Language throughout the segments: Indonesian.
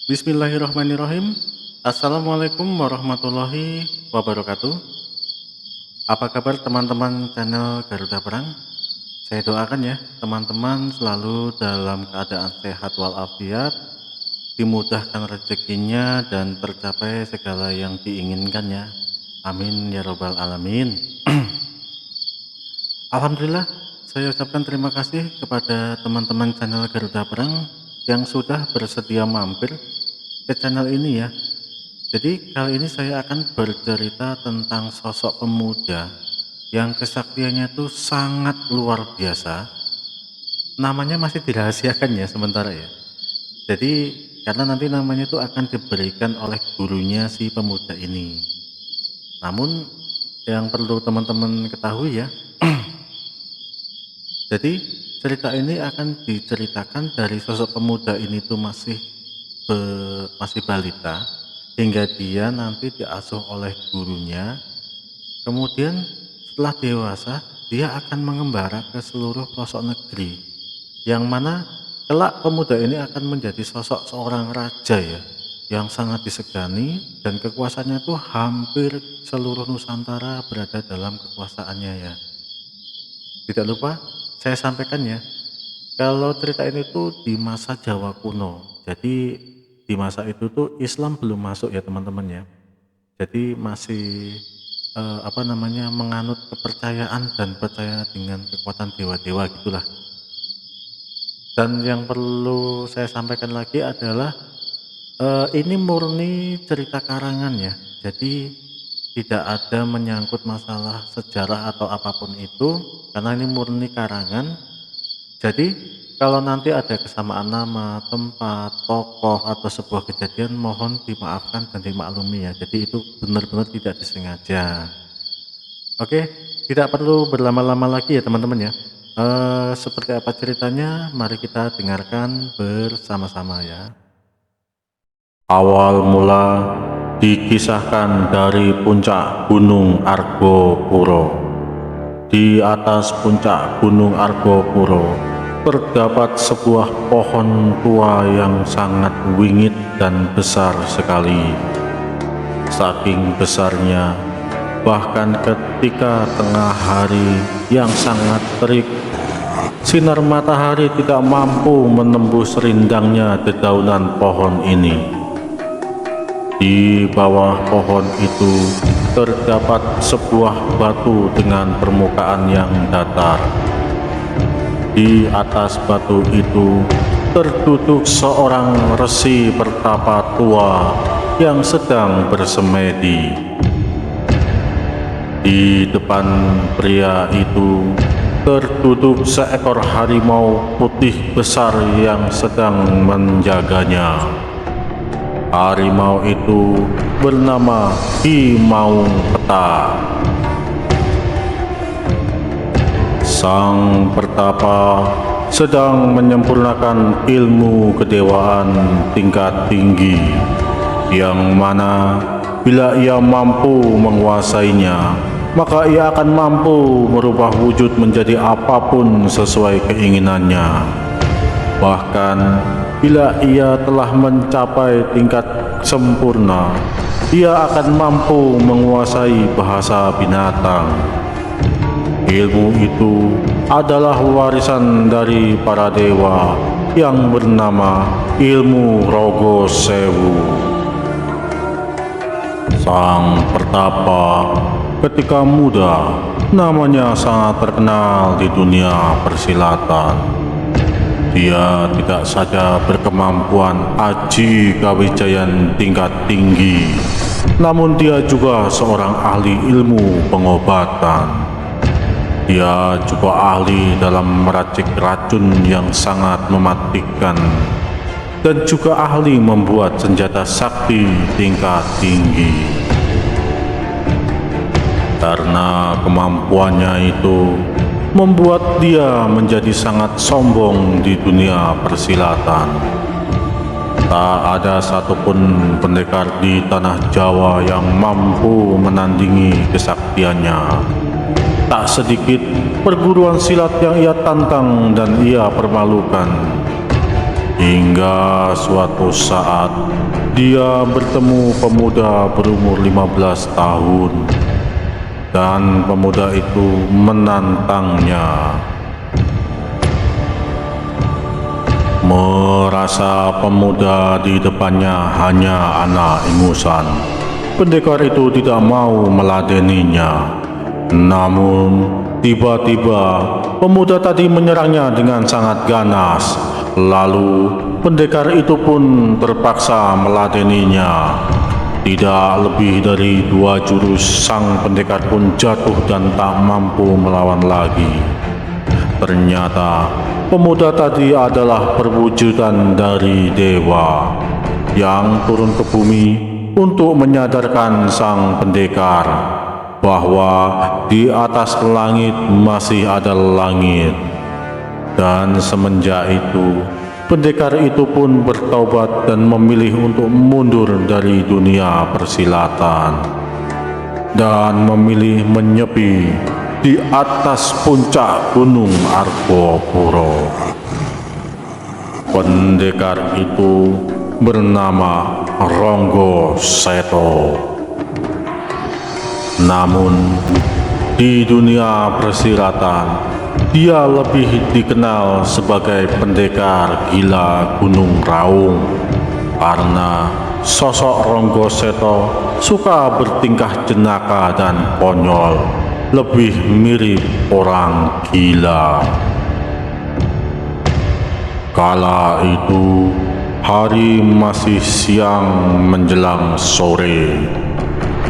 Bismillahirrahmanirrahim. Assalamualaikum warahmatullahi wabarakatuh. Apa kabar teman-teman channel Garuda Perang? Saya doakan ya teman-teman selalu dalam keadaan sehat walafiat, dimudahkan rezekinya dan tercapai segala yang diinginkannya. Amin ya robbal alamin. Alhamdulillah, saya ucapkan terima kasih kepada teman-teman channel Garuda Perang yang sudah bersedia mampir ke channel ini ya. Jadi kali ini saya akan bercerita tentang sosok pemuda yang kesaktiannya itu sangat luar biasa. Namanya masih dirahasiakan ya sementara ya. Jadi karena nanti namanya itu akan diberikan oleh gurunya si pemuda ini. Namun yang perlu teman-teman ketahui ya, jadi cerita ini akan diceritakan dari sosok pemuda ini tuh masih balita hingga dia nanti diasuh oleh gurunya. Kemudian setelah dewasa dia akan mengembara ke seluruh pelosok negeri, yang mana kelak pemuda ini akan menjadi sosok seorang raja ya, yang sangat disegani dan kekuasaannya tuh hampir seluruh Nusantara berada dalam kekuasaannya ya. Tidak lupa saya sampaikan ya, kalau cerita ini tuh di masa Jawa kuno. Jadi di masa itu tuh Islam belum masuk ya teman-teman ya. Jadi masih menganut kepercayaan dan percaya dengan kekuatan dewa-dewa gitulah. Dan yang perlu saya sampaikan lagi adalah ini murni cerita karangan ya. Jadi tidak ada menyangkut masalah sejarah atau apapun itu, karena ini murni karangan. Jadi kalau nanti ada kesamaan nama, tempat, tokoh atau sebuah kejadian mohon dimaafkan dan dimaklumi ya. Jadi itu benar-benar tidak disengaja. Oke, tidak perlu berlama-lama lagi ya teman-teman ya. Seperti apa ceritanya? Mari kita dengarkan bersama-sama ya. Awal mula dikisahkan dari puncak Gunung Argopuro. Di atas puncak Gunung Argopuro terdapat sebuah pohon tua yang sangat wingit dan besar sekali. Saking besarnya, bahkan ketika tengah hari yang sangat terik, sinar matahari tidak mampu menembus rindangnya dedaunan pohon ini. Di bawah pohon itu terdapat sebuah batu dengan permukaan yang datar. Di atas batu itu terduduk seorang resi pertapa tua yang sedang bersemedi. Di depan pria itu terduduk seekor harimau putih besar yang sedang menjaganya. Harimau itu bernama Ki Maung Peta. Sang pertapa sedang menyempurnakan ilmu kedewaan tingkat tinggi, yang mana bila ia mampu menguasainya, maka ia akan mampu merubah wujud menjadi apapun sesuai keinginannya. Bahkan bila ia telah mencapai tingkat sempurna, ia akan mampu menguasai bahasa binatang. Ilmu itu adalah warisan dari para dewa yang bernama ilmu Rogo Sewu. Sang pertapa ketika muda namanya sangat terkenal di dunia persilatan. Dia tidak saja berkemampuan aji kawijayan tingkat tinggi, namun dia juga seorang ahli ilmu pengobatan. Dia juga ahli dalam meracik racun yang sangat mematikan, dan juga ahli membuat senjata sakti tingkat tinggi. Karena kemampuannya itu membuat dia menjadi sangat sombong di dunia persilatan. Tak ada satupun pendekar di tanah Jawa yang mampu menandingi kesaktiannya. Tak sedikit perguruan silat yang ia tantang dan ia permalukan. Hingga suatu saat dia bertemu pemuda berumur 15 tahun dan pemuda itu menantangnya. Merasa pemuda di depannya hanya anak ingusan, pendekar itu tidak mau meladeninya. Namun tiba-tiba pemuda tadi menyerangnya dengan sangat ganas. Lalu pendekar itu pun terpaksa meladeninya. Tidak lebih dari 2 jurus, sang pendekar pun jatuh dan tak mampu melawan lagi. Ternyata pemuda tadi adalah perwujudan dari dewa yang turun ke bumi untuk menyadarkan sang pendekar bahwa di atas langit masih ada langit. Dan semenjak itu, pendekar itu pun bertaubat dan memilih untuk mundur dari dunia persilatan dan memilih menyepi di atas puncak gunung Argopuro. Pendekar itu bernama Ronggo Seto. Namun di dunia persilatan, dia lebih dikenal sebagai pendekar gila Gunung Raung karena sosok Ronggo Seto suka bertingkah jenaka dan konyol, lebih mirip orang gila. Kala itu hari masih siang menjelang sore.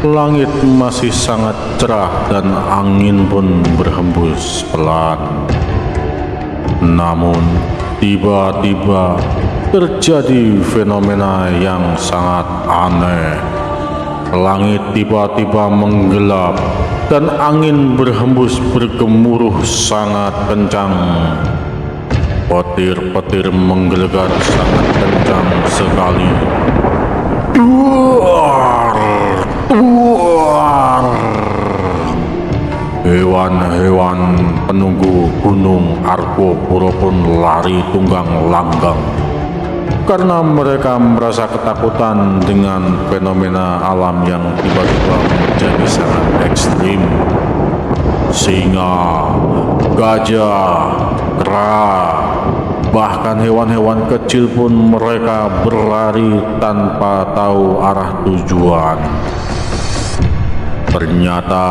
Langit masih sangat cerah dan angin pun berhembus pelan. Namun tiba-tiba terjadi fenomena yang sangat aneh. Langit tiba-tiba menggelap dan angin berhembus bergemuruh sangat kencang. Petir-petir menggelegar sangat kencang sekali. Duar! Hewan-hewan penunggu gunung Argopuro pun lari tunggang langgang karena mereka merasa ketakutan dengan fenomena alam yang tiba-tiba menjadi sangat ekstrim. Singa, gajah, kera, bahkan hewan-hewan kecil pun mereka berlari tanpa tahu arah tujuan. Ternyata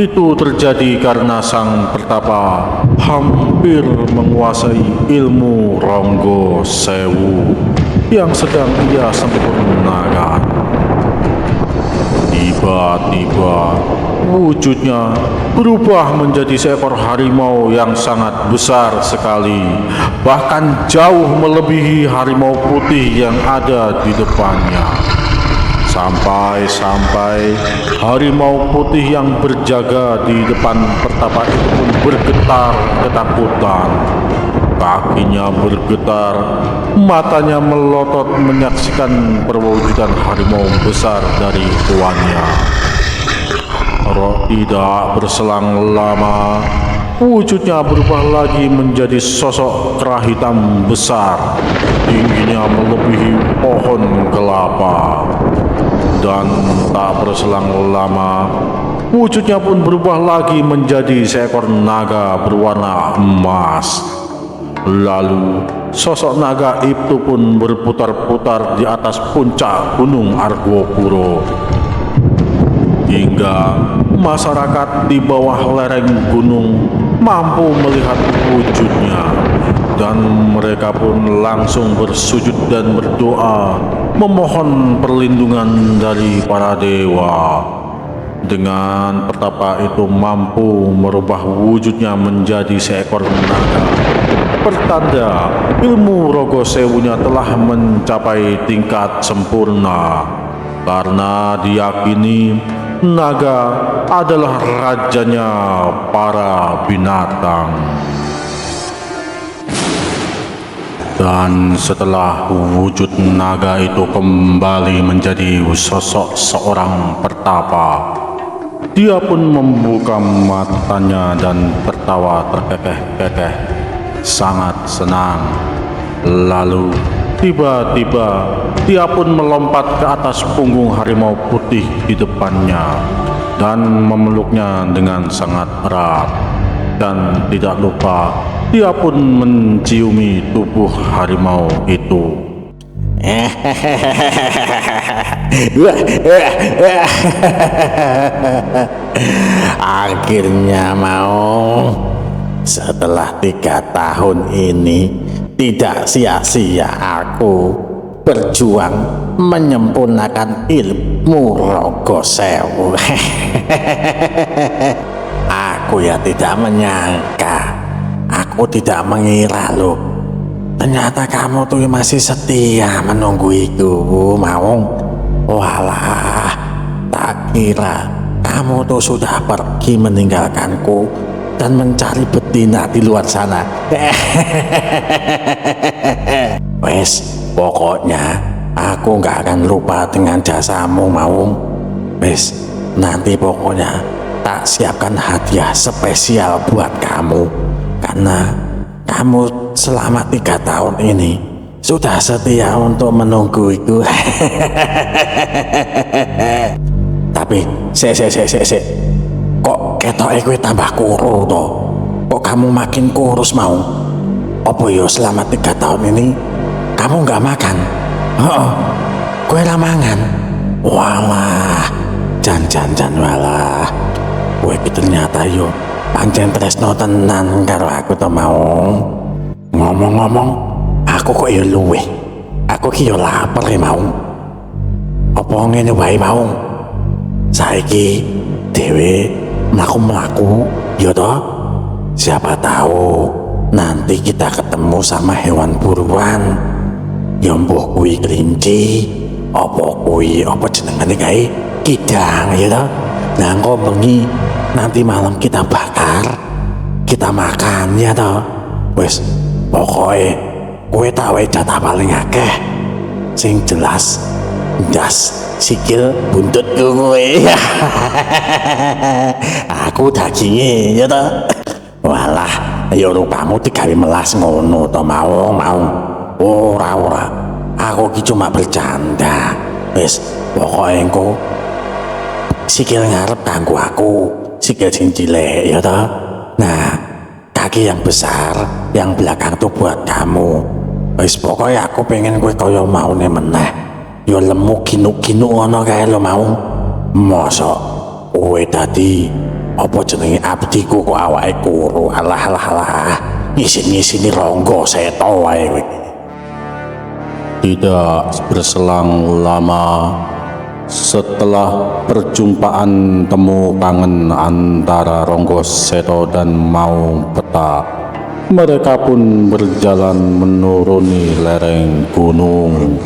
itu terjadi karena sang pertapa hampir menguasai ilmu Ronggo Sewu yang sedang ia sempurnakan. Tiba-tiba wujudnya berubah menjadi seekor harimau yang sangat besar sekali, bahkan jauh melebihi harimau putih yang ada di depannya. Sampai-sampai harimau putih yang berjaga di depan pertapa itu pun bergetar ketakutan. Kakinya bergetar, matanya melotot menyaksikan perwujudan harimau besar dari tuannya. Tidak berselang lama, wujudnya berubah lagi menjadi sosok kera hitam besar, tingginya melebihi pohon kelapa. Dan tak berselang lama, wujudnya pun berubah lagi menjadi seekor naga berwarna emas. Lalu sosok naga itu pun berputar-putar di atas puncak gunung Argopuro hingga masyarakat di bawah lereng gunung mampu melihat wujudnya, dan mereka pun langsung bersujud dan berdoa memohon perlindungan dari para dewa. Dengan pertapa itu mampu merubah wujudnya menjadi seekor naga, pertanda ilmu Ronggo Sewunya telah mencapai tingkat sempurna, karena diyakini naga adalah rajanya para binatang. Dan setelah wujud naga itu kembali menjadi sosok seorang pertapa, dia pun membuka matanya dan tertawa terkekeh-kekeh, sangat senang. Lalu tiba-tiba dia pun melompat ke atas punggung harimau putih di depannya dan memeluknya dengan sangat erat. Dan tidak lupa, dia pun menciumi tubuh harimau itu. Akhirnya mau, setelah 3 tahun ini tidak sia-sia aku berjuang menyempurnakan ilmu Rogo Sewu. Aku ya tidak menyangka, aku tidak mengira loh, ternyata kamu tuh masih setia menunggu itu, Maung. Walah, tak kira kamu tuh sudah pergi meninggalkanku dan mencari betina di luar sana. Wes, pokoknya aku nggak akan lupa dengan jasamu, Maung. Wes, nanti pokoknya tak siapkan hadiah spesial buat kamu, karena kamu selama 3 tahun ini sudah setia untuk menungguiku. Tapi kok ketoke kowe tambah kuru toh? Kok kamu makin kurus, Mau? Apa yo selama 3 tahun ini kamu nggak makan? Oh, kowe ra mangan. Walah, jan walah. Kowe iki ternyata yo pancen tresno tenan karo aku to, Mau. Ngomong-ngomong, aku kok yo luweh. Aku ki yo lapar Mau. Apa ngene wae, Mau? Saiki dhewe mlaku-mlaku yo toh. Siapa tahu nanti kita ketemu sama hewan buruan. Ya mbuh kuwi kelinci, apa jenengane kae? Kidang ya toh. Nah engko bengi nanti malam kita bakar, kita makan ya toh. Wes pokoknya kowe tak wae jatah paling akeh, sing jelas ndas sikil buntut kowe. Aku daginge ya toh. Walah, ya rupamu digawe melas ngono to, Mau. Ora, aku ki cuma bercanda. Wes pokoknya engko sikil ngarep kanggo aku, sikil sing cilik ya toh. Nah, kaki yang besar, yang belakang tuh buat kamu. Wes pokoknya aku pengen kowe kaya maune meneh. Ya lemu ginu-ginu ngono kae lho, Mau. Mosok kowe dadi apa jenenge abdiku kok awake kuru. Alah. Ngisin-ngisini ronggo seto wae kowe. Tidak berselang lama setelah perjumpaan temu kangen antara Ronggo Seto dan Maung Petak, mereka pun berjalan menuruni lereng gunung.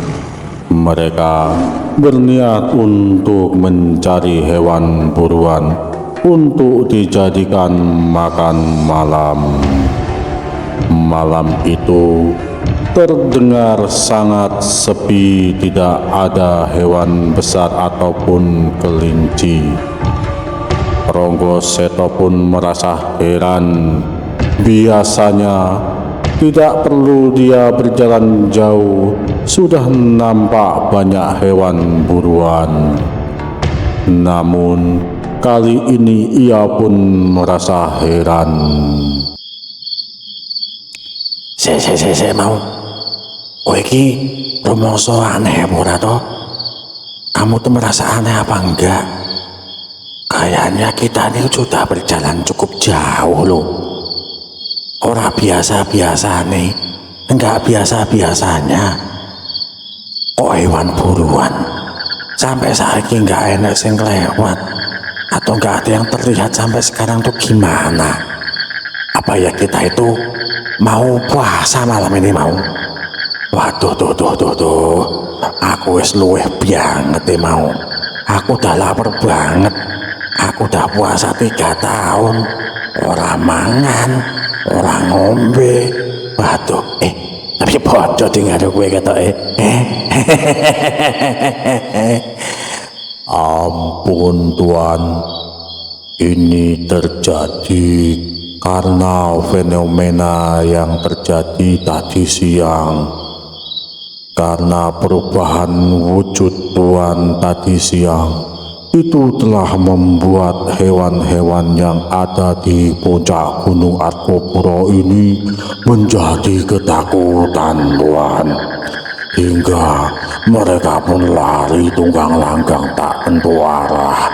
Mereka berniat untuk mencari hewan buruan untuk dijadikan makan malam. Malam itu terdengar sangat sepi, tidak ada hewan besar ataupun kelinci. Ronggo Seto pun merasa heran. Biasanya tidak perlu dia berjalan jauh, sudah nampak banyak hewan buruan. Namun kali ini ia pun merasa heran. Mau, kowe iki rumangsa aneh ora to? Kamu tuh merasa aneh apa enggak? Kayaknya kita ini sudah berjalan cukup jauh loh. Ora biasa-biasa nih, enggak biasa-biasanya. Kok hewan buruan sampai saiki enggak enak sing lewat, atau enggak ada yang terlihat sampai sekarang tuh gimana? Apa ya kita itu mau puasa malam ini, Mau? Waduh, tuh. Aku wis luweh banget Mau. Aku udah lapar banget. Aku udah puasa 3 tahun. Ora mangan, ora ngombe. Waduh, tapi bodoh tinggal gue ketoke. Ampun Tuan, ini terjadi karena fenomena yang terjadi tadi siang. Karena perubahan wujud Tuan tadi siang itu telah membuat hewan-hewan yang ada di puncak Gunung Arkopuro ini menjadi ketakutan, Tuan. Hingga mereka pun lari tunggang langgang tak tentu arah.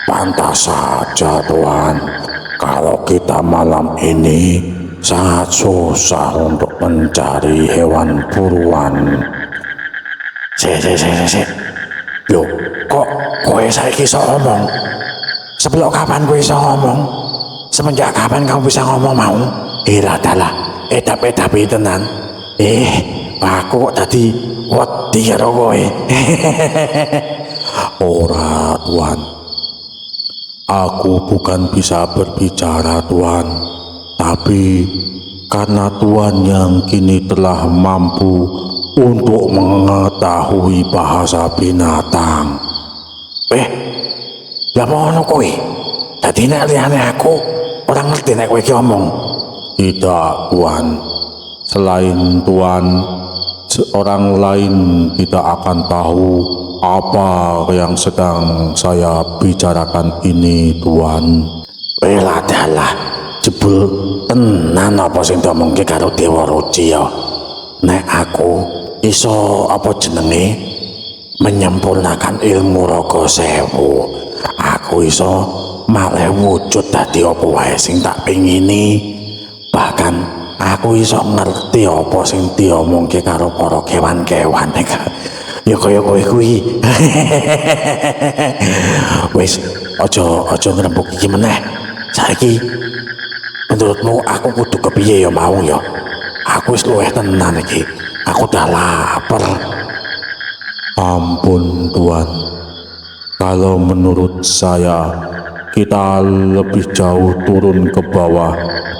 Pantas saja, Tuan, kalau kita malam ini sangat susah untuk mencari hewan buruan. Sik. Loh, kok kowe saiki iso ngomong? Sebelum kapan kowe iso ngomong? Semenjak kapan kamu bisa ngomong mau? Radalah, edap-edapi tenan. Aku kok tadi wedi karo kowe. Ora, Tuan. Aku bukan bisa berbicara, Tuan. Tapi karena Tuan yang kini telah mampu untuk mengetahui bahasa binatang. Lah ngono kowe? Dadi nek liyane aku ora ngerti nek kowe iki omong. Tidak, Tuan. Selain Tuan, seorang lain tidak akan tahu apa yang sedang saya bicarakan ini, Tuan. Ladalah, jebul tenan apa sing diomongke karo Dewa Ruci ya. Nek aku iso apa jenenge menyempurnakan ilmu Raga Sewu, aku iso malih wujud dadi apa wae sing tak pengini. Bahkan aku iso ngerti apa sing diomongke karo para kewan-kewan. Ya kaya kowe kuwi. Wis aja ngrembug iki meneh. Saiki menurutmu aku kudu kepiye ya mau ya? Aku wis luwih tenan iki. Aku udah lapar. Ampun, Tuan. Kalau menurut saya, kita lebih jauh turun ke bawah.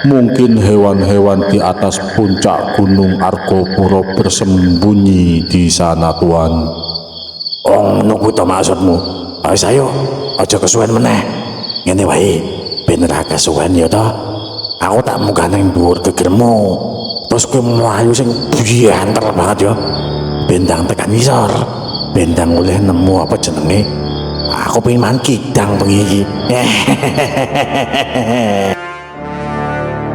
Mungkin hewan-hewan di atas puncak Gunung Arkopuro bersembunyi di sana, Tuan. Nunggu to maksudmu. Ayo, aja kesuwen meneh. Ngene wae, ben ra kesuwen ya to. Aku tak munggah ning dhuwur gegermu. Terus kowe mlayu sing bianter banget ya. Bendang tekan ngisor. Bendang oleh nemu apa jenenge? Aku pengen mangan kidang bengi iki.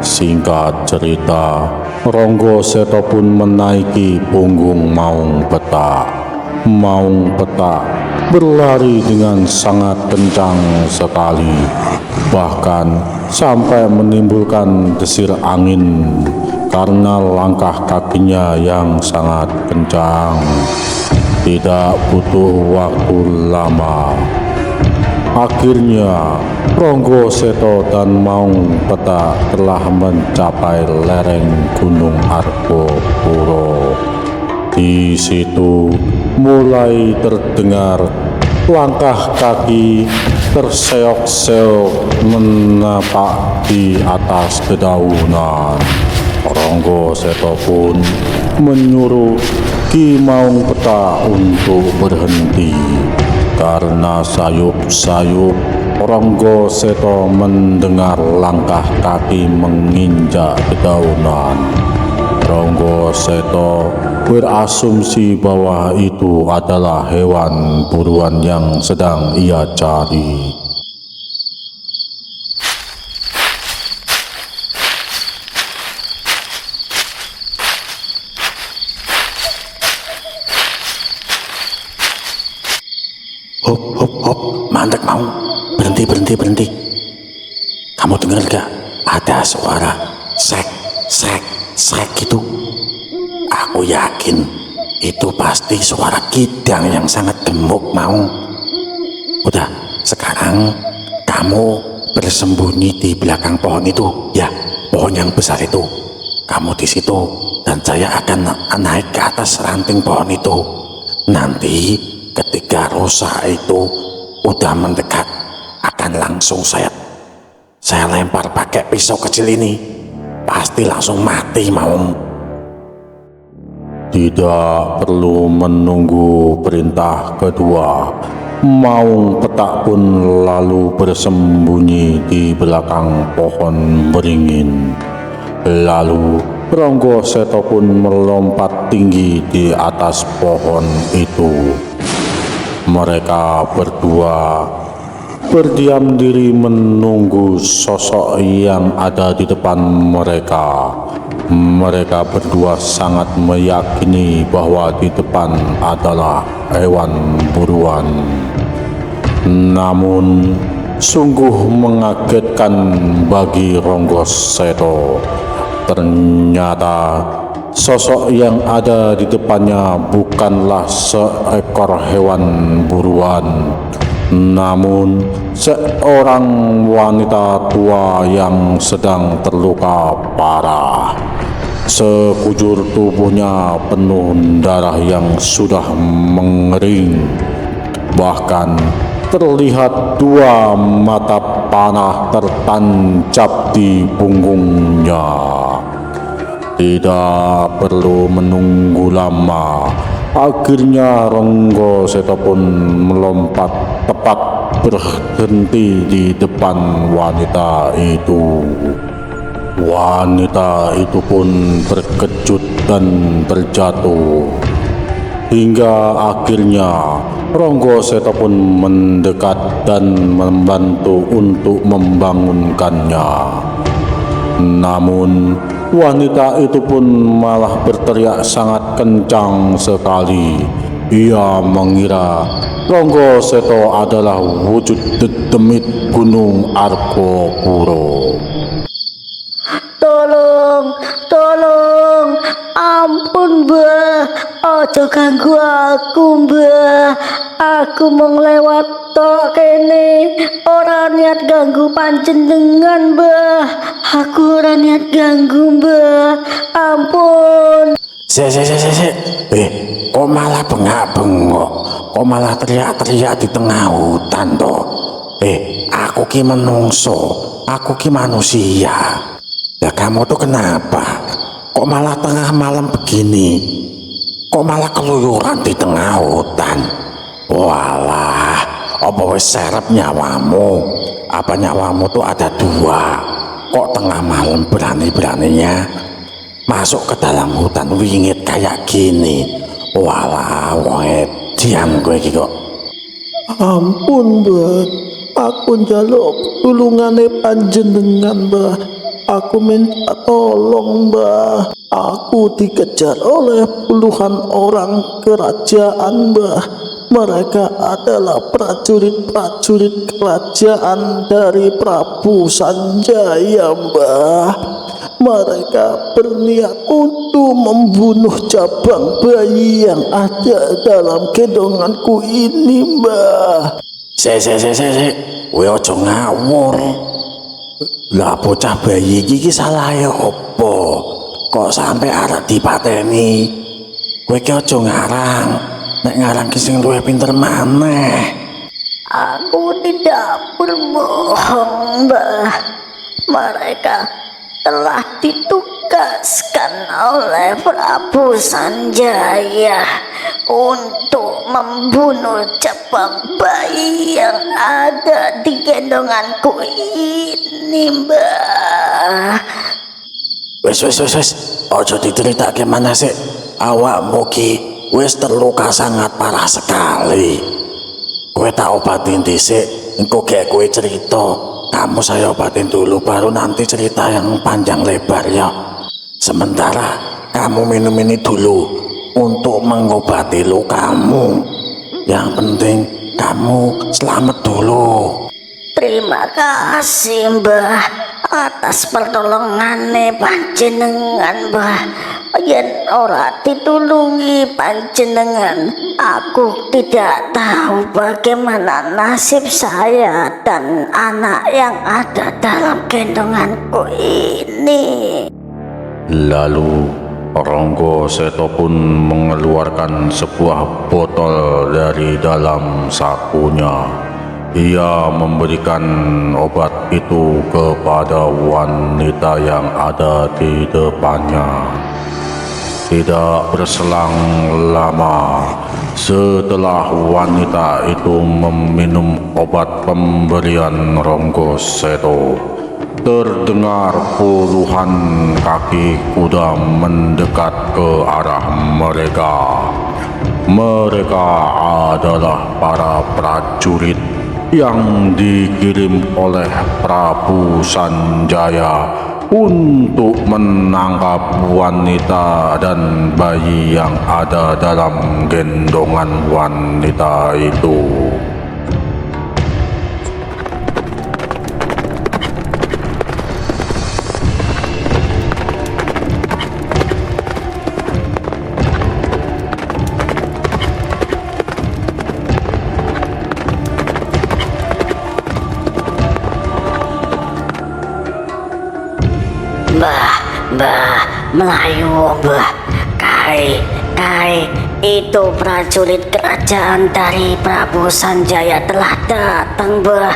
Singkat cerita, Ronggo Seto pun menaiki punggung Maung Petak. Maung Petak berlari dengan sangat kencang sekali, bahkan sampai menimbulkan desir angin karena langkah kakinya yang sangat kencang. Tidak butuh waktu lama, akhirnya Ronggo Seto dan Maung Petak telah mencapai lereng Gunung Arkopuro. Di situ mulai terdengar langkah kaki terseok-seok menapak di atas dedaunan. Ronggo Seto pun menyuruh Ki Maung Petak untuk berhenti. Karena sayup-sayup Ronggo Seto mendengar langkah kaki menginjak dedaunan. Ronggo Seto berasumsi bahwa itu adalah hewan buruan yang sedang ia cari. Hop, mandek mau. Berhenti. Kamu dengar gak? Ada suara srek gitu. Aku yakin itu pasti suara kidang yang sangat gemuk mau. Udah, sekarang kamu bersembunyi di belakang pohon itu, ya, pohon yang besar itu. Kamu di situ dan saya akan naik ke atas ranting pohon itu. Nanti ketika rusa itu udah mendekat, akan langsung saya lempar pakai pisau kecil ini. Pasti langsung mati mau. Tidak perlu menunggu perintah kedua. Maung Petak pun lalu bersembunyi di belakang pohon beringin. Lalu Ronggo Seto pun melompat tinggi di atas pohon itu. Mereka berdua berdiam diri menunggu sosok yang ada di depan mereka. Mereka berdua sangat meyakini bahwa di depan adalah hewan buruan. Namun sungguh mengagetkan bagi Ronggo Seto. Ternyata sosok yang ada di depannya bukanlah seekor hewan buruan, namun seorang wanita tua yang sedang terluka parah. Sekujur tubuhnya penuh darah yang sudah mengering. Bahkan terlihat dua mata panah tertancap di punggungnya. Tidak perlu menunggu lama, akhirnya Ronggo Seto pun melompat tepat berhenti di depan wanita itu. Wanita itu pun terkejut dan terjatuh. Hingga akhirnya Ronggo Seto pun mendekat dan membantu untuk membangunkannya. Namun wanita itu pun malah berteriak sangat kencang sekali. Ia mengira Ronggo Seto adalah wujud dedemit Gunung Argopuro. Tolong, ampun mbah, ojo ganggu aku mbah. Aku mau lewat tok kene, ora niat ganggu panjenengan mbah. Aku ora niat ganggu mbah, ampun. Sik. Kok malah bengak-bengok? Kok malah teriak-teriak di tengah hutan toh? Aku ki menungso, aku ki manusia. Ya kamu tuh kenapa? Kok malah tengah malam begini? Kok malah keluyuran di tengah hutan? Walah, apa wis serep nyawamu? Apa nyawamu tuh ada dua? Kok tengah malam berani-beraninya masuk ke dalam hutan wingit kayak gini? Walah, wong diam gue iki kok. Ampun mbah, aku njaluk tulungane panjenengan mbah. Aku minta tolong mbah. Aku dikejar oleh puluhan orang kerajaan mbah. Mereka adalah prajurit-prajurit kerajaan dari Prabu Sanjaya mbah. Mereka berniat untuk membunuh cabang bayi yang ada dalam gendonganku ini mbah. Sik, kowe aja ngawur. Lah bocah bayi iki salahe opo? Kok sampe arep dipateni? Kowe ki aja ngarang. Nek ngarang ki sing luwih pinter maneh. Aku tidak berbohong mbah. Mereka telah ditugaskan oleh Prabu Sanjaya untuk membunuh cabang bayi yang ada di gendonganku ini mbah. Wes. Ojo diceritake mana sih? Awakmu ki wis terluka sangat parah sekali. Kowe tak obatin dhisik, engko gek kowe cerita. Kamu saya obatin dulu, baru nanti cerita yang panjang lebar ya. Sementara kamu minum ini dulu untuk mengobati lukamu. Yang penting kamu selamat dulu. Terima kasih mbah atas pertolongannya panjenengan mbah. Yen ora ditulungi panjenengan, aku tidak tahu bagaimana nasib saya dan anak yang ada dalam gendonganku ini. Lalu Ronggo Seto pun mengeluarkan sebuah botol dari dalam sakunya. Ia memberikan obat itu kepada wanita yang ada di depannya. Tidak berselang lama, setelah wanita itu meminum obat pemberian Ronggo Seto, terdengar puluhan kaki kuda mendekat ke arah mereka. Mereka adalah para prajurit yang dikirim oleh Prabu Sanjaya untuk menangkap wanita dan bayi yang ada dalam gendongan wanita itu. Mbah, Melayu, Mbah. Kai, itu prajurit kerajaan dari Prabu Sanjaya telah datang, Mbah.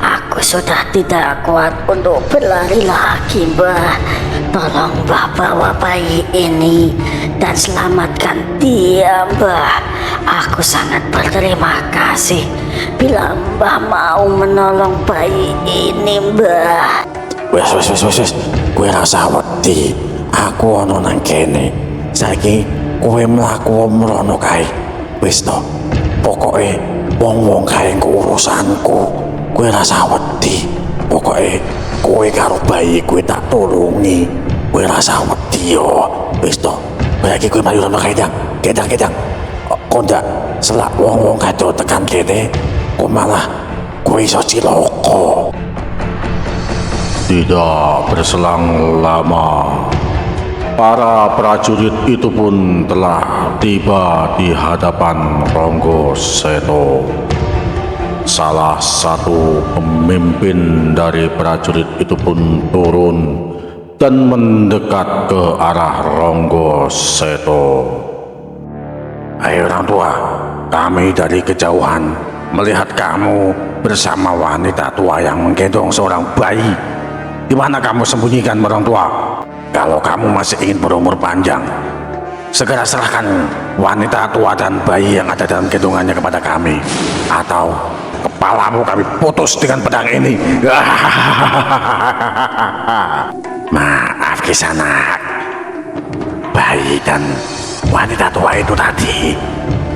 Aku sudah tidak kuat untuk berlari lagi, Mbah. Tolong Mbah bawa bayi ini dan selamatkan dia, Mbah. Aku sangat berterima kasih bila Mbah mau menolong bayi ini, Mbah. Wes, kowe rasa wedi. Aku ana nang kene. Saiki kowe mlaku mrono kae. Wis to. Pokoke wong-wong kae urusanku. Kowe rasa wedi. Pokoke kowe karo bayi kowe tak tulungi. Kowe rasa wedi yo. Wis to. Saiki kowe mlayu rono kae, Dang. Gedang. Kok ndak selak wong-wong kae tekan kene. Kok malah kowe iso cilaka. Tidak berselang lama, para prajurit itu pun telah tiba di hadapan Ronggo Seto. Salah satu pemimpin dari prajurit itu pun turun dan mendekat ke arah Ronggo Seto. Ayo orang tua, kami dari kejauhan melihat kamu bersama wanita tua yang menggendong seorang bayi. Di mana kamu sembunyikan, orang tua? Kalau kamu masih ingin berumur panjang, segera serahkan wanita tua dan bayi yang ada dalam gendongannya kepada kami, atau kepalamu kami putus dengan pedang ini. Maaf Kisanak, bayi dan wanita tua itu tadi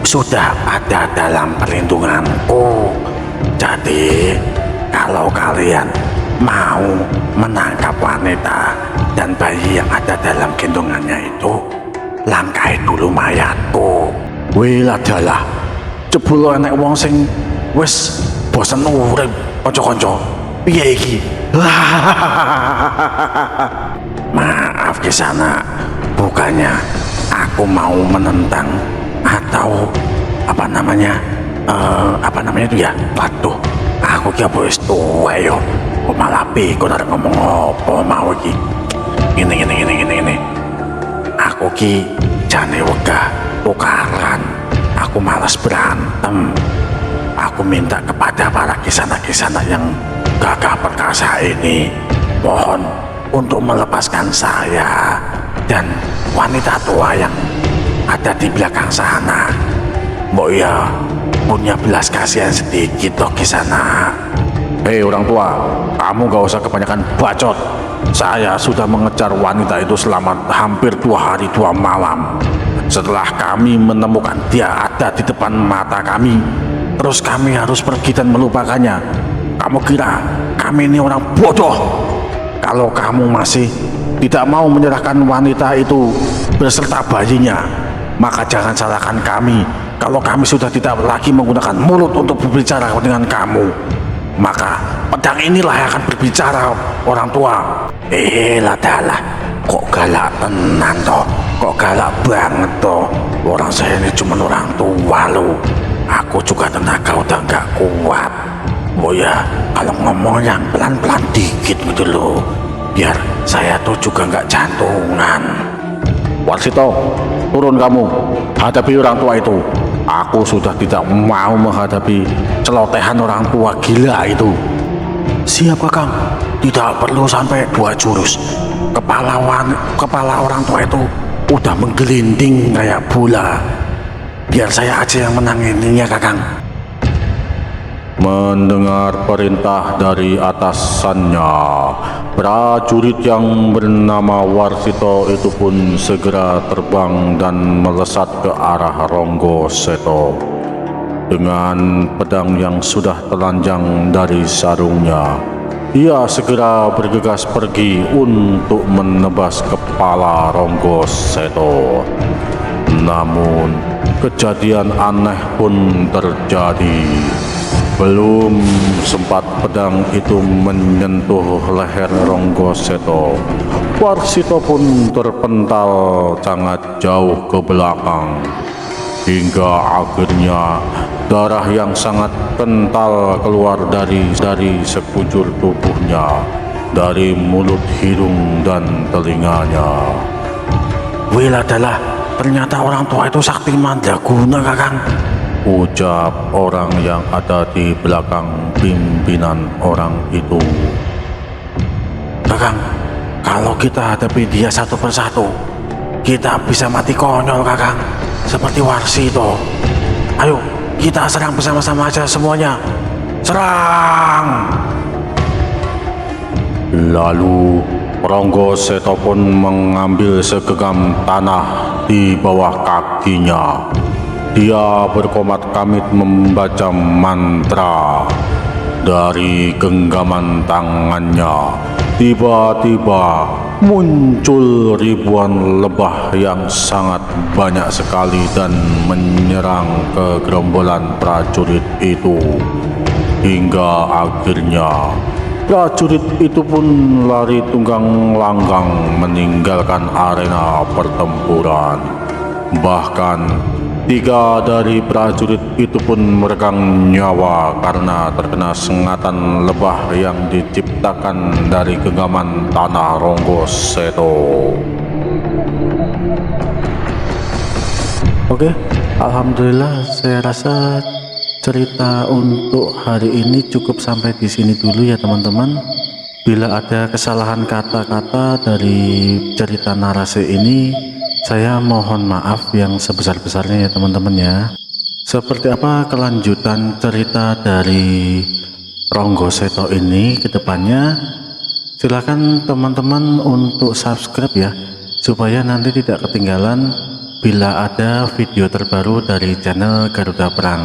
sudah ada dalam perlindunganku. Jadi kalau kalian mau menangkap wanita dan bayi yang ada dalam gendongannya itu, langkai dulu mayatku. Wiladalah, jebul enek wong sing wis bosen urip kanca-kanca. Piye iki? Maaf Kisana, bukannya aku mau menentang atau apa namanya itu ya. Waduh, aku ki apa wis tuwa yo. Kok malah pikun arep ngomong apa mau iki. Ini. Aku ki jane wegah tukaran. Aku malas berantem. Aku minta kepada para kisana-kisana yang gagah perkasa ini, mohon untuk melepaskan saya dan wanita tua yang ada di belakang sana. Mbok ya punya belas kasihan sedikit toh Kisana. Hei orang tua, kamu gak usah kebanyakan bacot. Saya sudah mengejar wanita itu selama hampir 2 hari 2 malam. Setelah kami menemukan dia ada di depan mata kami, terus kami harus pergi dan melupakannya. Kamu kira kami ini orang bodoh? Kalau kamu masih tidak mau menyerahkan wanita itu beserta bayinya, maka jangan salahkan kami. Kalau kami sudah tidak lagi menggunakan mulut untuk berbicara dengan kamu, maka pedang inilah yang akan berbicara, orang tua. Dalah, kok galak tenan toh, kok galak banget toh. Orang saya ini cuma orang tua lo. Aku juga tenaga udah gak kuat. Oh ya, kalau ngomong yang pelan-pelan dikit gitu loh, biar saya tuh juga gak jantungan. Warsito, turun kamu, hadapi orang tua itu. Aku sudah tidak mau menghadapi celotehan orang tua gila itu. Siap Kakang, tidak perlu sampai 2 jurus. Kepala orang tua itu udah menggelinding kayak bola. Biar saya aja yang menang ini ya Kakang. Mendengar perintah dari atasannya, prajurit yang bernama Warsito itu pun segera terbang dan melesat ke arah Ronggo Seto. Dengan pedang yang sudah telanjang dari sarungnya, ia segera bergegas pergi untuk menebas kepala Ronggo Seto. Namun, kejadian aneh pun terjadi. Belum sempat pedang itu menyentuh leher Ronggo Seto, Warsito pun terpental sangat jauh ke belakang. Hingga akhirnya darah yang sangat kental keluar dari sekujur tubuhnya, dari mulut, hidung, dan telinganya. Wiladalah, ternyata orang tua itu sakti mandraguna Kakang. Ucap orang yang ada di belakang pimpinan orang itu. Kakang, kalau kita hadapi dia satu persatu, kita bisa mati konyol Kakang, seperti Warsito. Ayo, kita serang bersama-sama aja semuanya. Serang! Lalu Ronggo Seto pun mengambil segenggam tanah di bawah kakinya. Dia berkomat kamit membaca mantra. Dari genggaman tangannya, tiba-tiba muncul ribuan lebah yang sangat banyak sekali dan menyerang ke gerombolan prajurit itu. Hingga akhirnya prajurit itu pun lari tunggang langgang meninggalkan arena pertempuran. Bahkan 3 dari prajurit itu pun meregang nyawa karena terkena sengatan lebah yang diciptakan dari genggaman tanah Ronggo Seto. Oke, alhamdulillah saya rasa cerita untuk hari ini cukup sampai di sini dulu ya teman-teman. Bila ada kesalahan kata-kata dari cerita narasi ini, saya mohon maaf yang sebesar-besarnya ya teman-teman ya. Seperti apa kelanjutan cerita dari Ronggo Seto ini ke depannya? Silakan teman-teman untuk subscribe ya, supaya nanti tidak ketinggalan bila ada video terbaru dari channel Garuda Perang.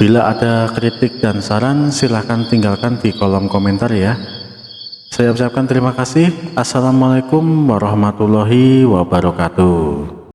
Bila ada kritik dan saran, silahkan tinggalkan di kolom komentar ya. Saya ucapkan terima kasih. Assalamualaikum warahmatullahi wabarakatuh.